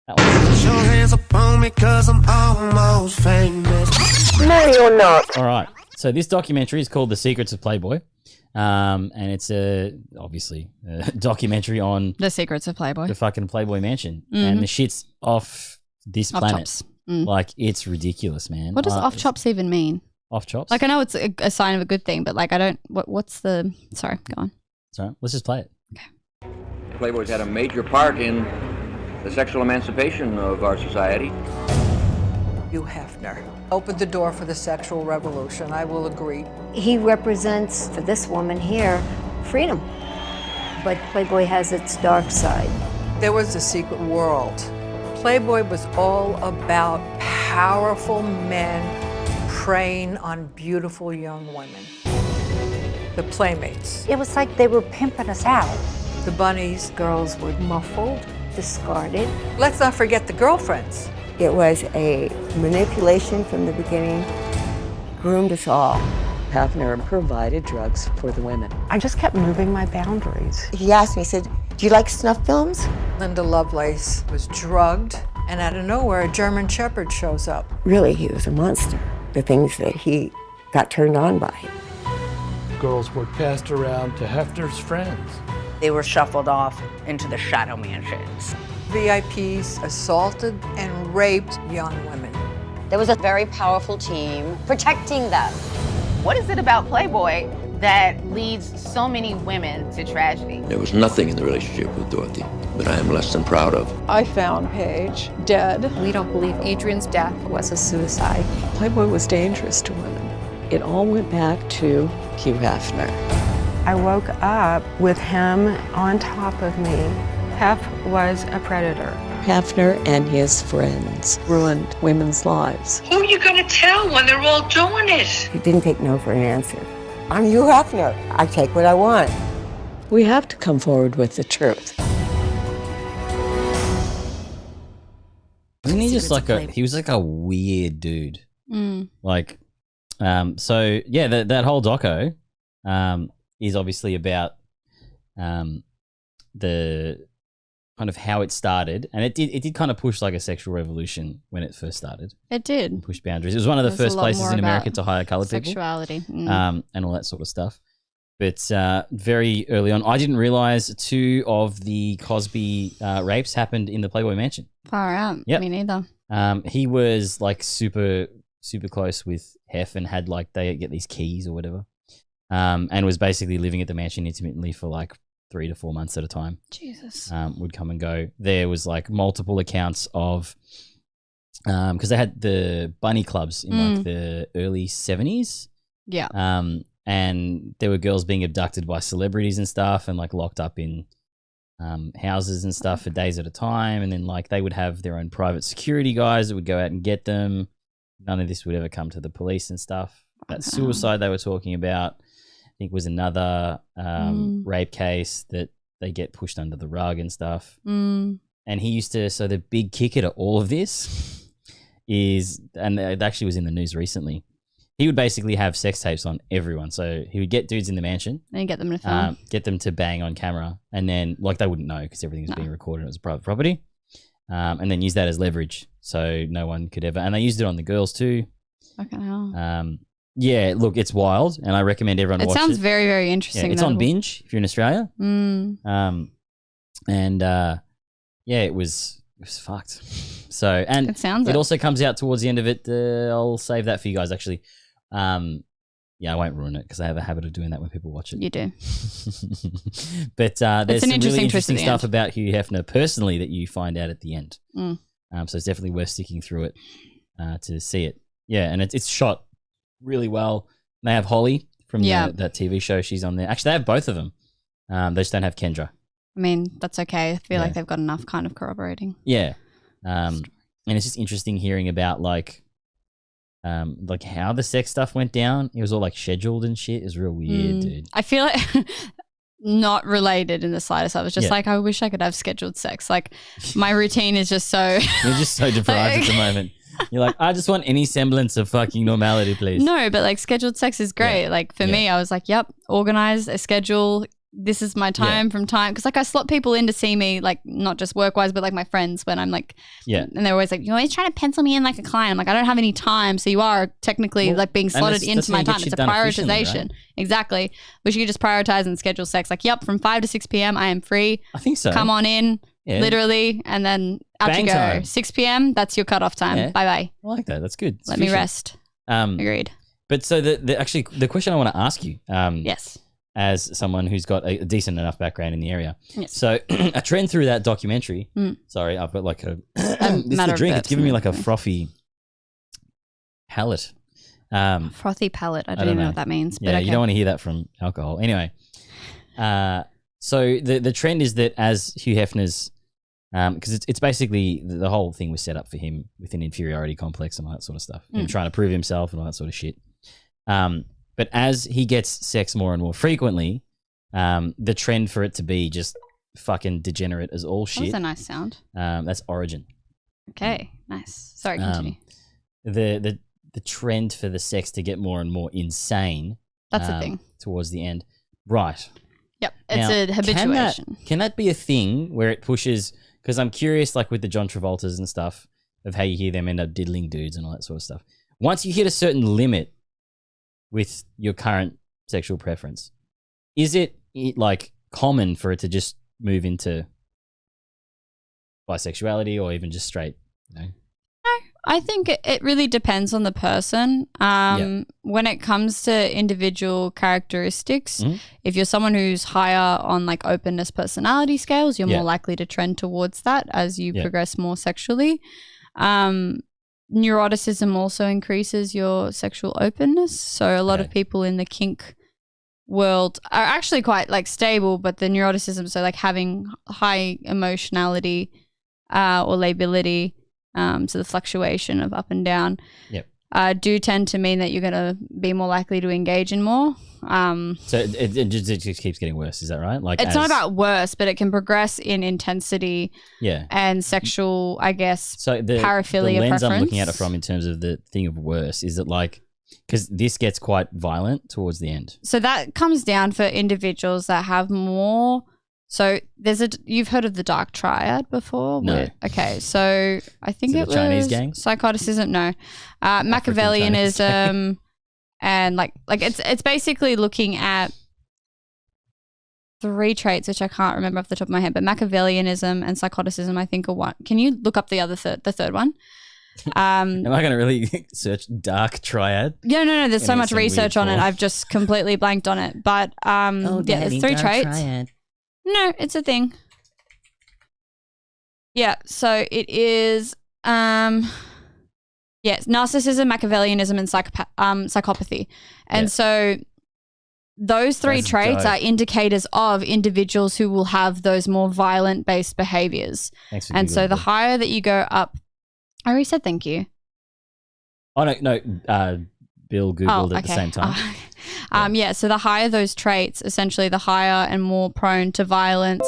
that Put your hands up on me 'cause I'm almost famous. No, you're not. All right. So this documentary is called The Secrets of Playboy. And it's obviously a documentary on The Secrets of Playboy. the fucking Playboy Mansion. Mhm. And the shit's off this Off planet. chops. Mm. Like, it's ridiculous, man. What does off chops even mean? Off chops? Like I know it's a sign of a good thing, but like I don't. What's the? Sorry, go on. Sorry, let's just play it. Playboy's had a major part in the sexual emancipation of our society. Hugh Hefner opened the door for the sexual revolution. I will agree. He represents, for this woman here, freedom. But Playboy has its dark side. There was a secret world. Playboy was all about powerful men preying on beautiful young women. The Playmates. It was like they were pimping us out. The bunnies. Girls were muffled, discarded. Let's not forget the girlfriends. It was a manipulation from the beginning, groomed us all. Hefner provided drugs for the women. I just kept moving my boundaries. He asked me, he said, do you like snuff films? Linda Lovelace was drugged, and out of nowhere, a German Shepherd shows up. Really, he was a monster. The things that he got turned on by. Girls were passed around to Hefner's friends. They were shuffled off into the shadow mansions. VIPs assaulted and raped young women. There was a very powerful team protecting them. What is it about Playboy that leads so many women to tragedy? There was nothing in the relationship with Dorothy that I am less than proud of. I found Paige dead. We don't believe Adrian's death was a suicide. Playboy was dangerous to women. It all went back to Hugh Hefner. I woke up with him on top of me. Hef was a predator. Hefner and his friends ruined women's lives. Who are you going to tell when they're all doing it? He didn't take no for an answer. I'm Hugh Hefner. I take what I want. We have to come forward with the truth. Wasn't he just like he was like a weird dude. Mm. Like, so yeah, that whole doco is obviously about the kind of how it started, and it did kind of push like a sexual revolution when it first started. It did Push boundaries. It was one of the There's a first lot places more in America about to hire colored people, sexuality. Mm. and all that sort of stuff. But very early on, I didn't realize 2 of the Cosby rapes happened in the Playboy Mansion. Far out. Yep. Me neither. He was like super close with Hef and had like they get these keys or whatever, and was basically living at the mansion intermittently for like 3 to 4 months at a time. Jesus. Would come and go. There was like multiple accounts of because they had the bunny clubs in like the early 70s. Yeah. And there were girls being abducted by celebrities and stuff and like locked up in houses and stuff for days at a time. And then like they would have their own private security guys that would go out and get them. None of this would ever come to the police and stuff. That suicide they were talking about, I think, was another rape case that they get pushed under the rug and stuff. And he used to, so the big kicker to all of this is, and it actually was in the news recently, he would basically have sex tapes on everyone. So he would get dudes in the mansion. And get them to film. Get them to bang on camera. And then, like, they wouldn't know because everything was being recorded and it was private property. And then use that as leverage. So no one could ever, and they used it on the girls too. Fucking hell. Yeah, look, it's wild, and I recommend everyone watch it. It sounds very, very interesting. Yeah, it's on Binge if you're in Australia. Yeah, it was fucked. So, and it also comes out towards the end of it. I'll save that for you guys, actually. Yeah, I won't ruin it because I have a habit of doing that when people watch it. You do. But there's some really interesting stuff end. about Hugh Hefner personally that you find out at the end. So it's definitely worth sticking through it to see it. Yeah, and it's shot really well. They have Holly from that TV show. She's on there. Actually, they have both of them. They just don't have Kendra. I mean, that's okay. I feel like they've got enough kind of corroborating. Yeah. And it's just interesting hearing about like how the sex stuff went down. It was all like scheduled and shit. It was real weird, dude. I feel like not related in the slightest. I was just like, I wish I could have scheduled sex. Like my routine is just so... You're just so deprived at the moment. You're like, I just want any semblance of fucking normality, please. No, but like scheduled sex is great. Like for me, I was like, yep, organize a schedule. This is my time from time. Because like I slot people in to see me, like not just work-wise, but like my friends when I'm like, and they're always like, you're always trying to pencil me in like a client. I'm like, I don't have any time. So you are technically like being slotted into my time. It's a prioritization. Right? Exactly. We should just prioritize and schedule sex. Like, yep, from 5 to 6 p.m. I am free. I think so. Come on in. Yeah. Literally, and then out Bang you go. time. 6 p.m. That's your cutoff time. Yeah. Bye bye. I like that. That's good. It's Let me rest. Agreed. But so the question I want to ask you, yes, as someone who's got a decent enough background in the area, so a trend through that documentary. Sorry, I've got like this is the drink. It's giving me like a frothy palate. Frothy palate. I don't even know what that means. Yeah, but okay. You don't want to hear that from alcohol. Anyway, so the trend is that as Hugh Hefner's, because it's basically the whole thing was set up for him with an inferiority complex and all that sort of stuff, him trying to prove himself and all that sort of shit. But as he gets sex more and more frequently, the trend for it to be just fucking degenerate as all shit. That's a nice sound. That's Origin. Okay, nice. Sorry, continue. The trend for the sex to get more and more insane. That's a thing. Towards the end. Right. Yep, it's a habituation. Can that be a thing where it pushes, because I'm curious, like with the John Travoltas and stuff, of how you hear them end up diddling dudes and all that sort of stuff. Once you hit a certain limit with your current sexual preference, is it like common for it to just move into bisexuality or even just straight, you know? I think it really depends on the person. When it comes to individual characteristics, if you're someone who's higher on like openness personality scales, you're more likely to trend towards that as you progress more sexually. Neuroticism also increases your sexual openness. So a lot of people in the kink world are actually quite like stable, but the neuroticism, so like having high emotionality or lability, so the fluctuation of up and down, do tend to mean that you're going to be more likely to engage in more. So it just keeps getting worse. Is that right? Like it's not about worse, but it can progress in intensity, and sexual, I guess. So paraphilia. The lens preference. I'm looking at it from, in terms of the thing of worse, is it like, because this gets quite violent towards the end. So that comes down for individuals that have more. So you've heard of the dark triad before? No. Okay, so I think it was Chinese gang? Psychoticism. No, Machiavellianism, and like it's basically looking at 3 traits which I can't remember off the top of my head, but Machiavellianism and psychoticism I think are one. Can you look up the third one? Am I going to really search dark triad? Yeah, no. There's so much research on it. I've just completely blanked on it. But there's 3 traits. Triad. No, it's a thing. Yeah, so it is Yes, narcissism, Machiavellianism, and psychopathy. And so those three That's traits dope. are indicators of individuals who will have those more violent-based behaviors. Thanks for And so Googling the that. higher that you go up, I already said thank you. Oh, no. Bill Googled at the same time. So the higher those traits, essentially the higher and more prone to violence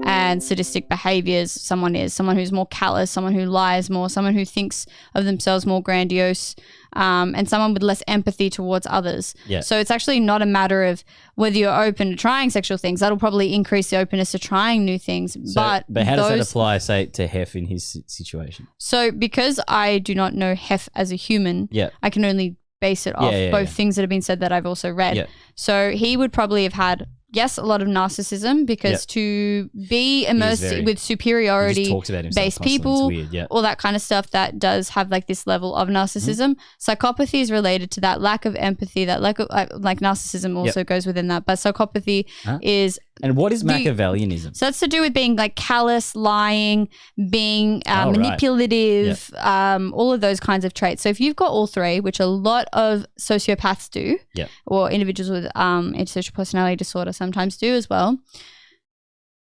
and sadistic behaviors someone is. Someone who's more callous, someone who lies more, someone who thinks of themselves more grandiose, and someone with less empathy towards others. Yeah. So it's actually not a matter of whether you're open to trying sexual things. That'll probably increase the openness to trying new things. But how does that apply, say, to Hef in his situation? So because I do not know Hef as a human, I can only base it off both things that have been said that I've also read. Yeah. So he would probably have had, yes, a lot of narcissism because to be immersed with superiority based people, all that kind of stuff, that does have like this level of narcissism. Psychopathy is related to that lack of empathy, that lack of like narcissism also goes within that. But psychopathy is... And what is Machiavellianism? So that's to do with being like callous, lying, being manipulative, all of those kinds of traits. So if you've got all three, which a lot of sociopaths do, or individuals with antisocial personality disorder sometimes do as well,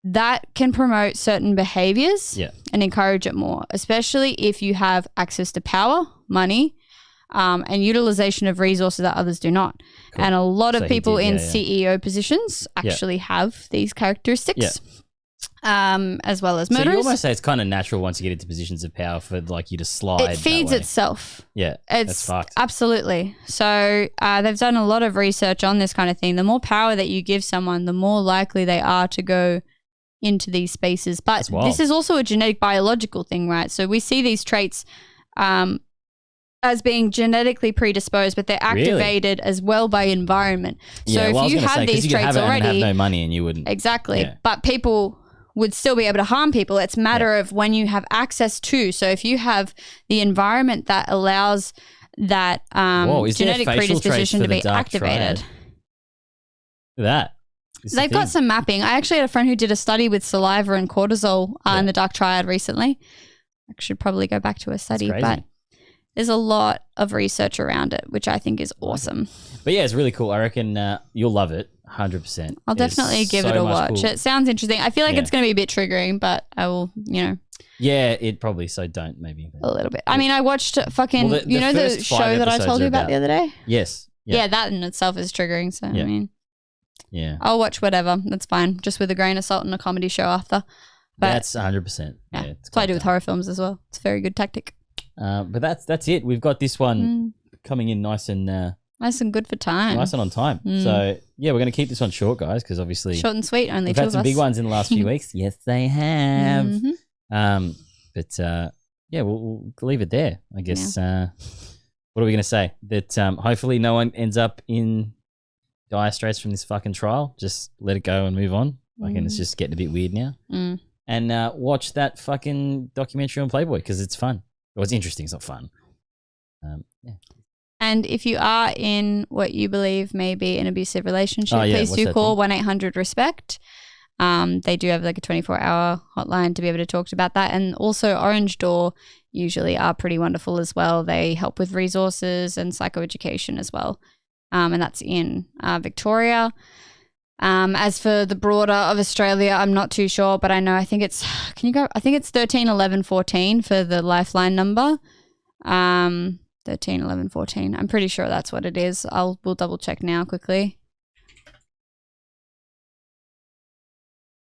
that can promote certain behaviors and encourage it more, especially if you have access to power, money, and utilization of resources that others do not. Cool. And a lot of people in CEO positions actually have these characteristics, as well as murderers. So you almost say it's kind of natural once you get into positions of power for like you to slide. It feeds itself. Yeah, that's fucked. Absolutely. So they've done a lot of research on this kind of thing. The more power that you give someone, the more likely they are to go into these spaces. But this is also a genetic biological thing, right? So we see these traits as being genetically predisposed, but they're activated as well by environment. So if you have these traits already, have no money and you wouldn't. Exactly. But people would still be able to harm people. It's a matter of when you have access to. So if you have the environment that allows that genetic predisposition to be activated. Look at that. They've got some mapping. I actually had a friend who did a study with saliva and cortisol in the dark triad recently. I should probably go back to a study, but there's a lot of research around it, which I think is awesome. But yeah, it's really cool. I reckon you'll love it, 100%. I'll definitely give it a watch. Cool. It sounds interesting. I feel like it's going to be a bit triggering, but I will, Yeah, it probably, so don't maybe. A little bit. I mean, I watched fucking, the show that I told you about the other day? Yes. Yeah, that in itself is triggering, so I mean. Yeah. I'll watch whatever. That's fine. Just with a grain of salt and a comedy show after. But that's 100%. Yeah. It's what I do with horror films as well. It's a very good tactic. But that's it. We've got this one coming in nice and good for time. Nice and on time. So yeah, we're going to keep this one short, guys, because obviously short and sweet. Only we've two had of some us. big ones in the last few weeks. Yes, they have. We'll leave it there. I guess. What are we going to say? That hopefully no one ends up in dire straits from this fucking trial. Just let it go and move on. I reckon it's just getting a bit weird now. And watch that fucking documentary on Playboy because it's fun. Well, it's interesting. It's not fun. And if you are in what you believe may be an abusive relationship, please do call 1-800-RESPECT. They do have like a 24-hour hotline to be able to talk about that. And also Orange Door usually are pretty wonderful as well. They help with resources and psychoeducation as well. And that's in Victoria. As for the broader of Australia, I'm not too sure, but I think it's 13 11 14 for the Lifeline number. 13 11 14. I'm pretty sure that's what it is. We'll double check now quickly.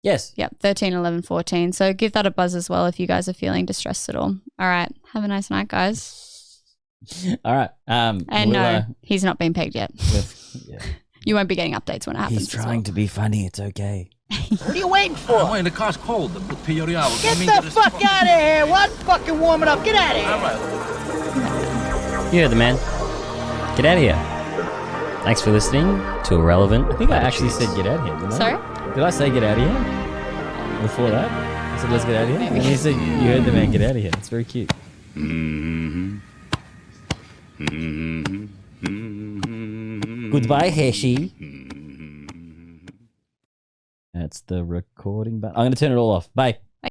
Yes. Yep, 13 11 14. So give that a buzz as well if you guys are feeling distressed at all. All right. Have a nice night, guys. All right. And no, he's not been pegged yet. You won't be getting updates when it happens. He's trying to be funny. It's okay. What are you waiting for? I'm waiting. The car's cold. Get the fuck out of here. One fucking warming up. Get out of here. All right. You heard the man. Get out of here. Thanks for listening to Irrelevant. I think I actually said get out of here, didn't I? Sorry? Did I say get out of here? Before that? I said let's get out of here? And you said you heard the man get out of here. It's very cute. Goodbye, Heshi. That's the recording button. I'm going to turn it all off. Bye.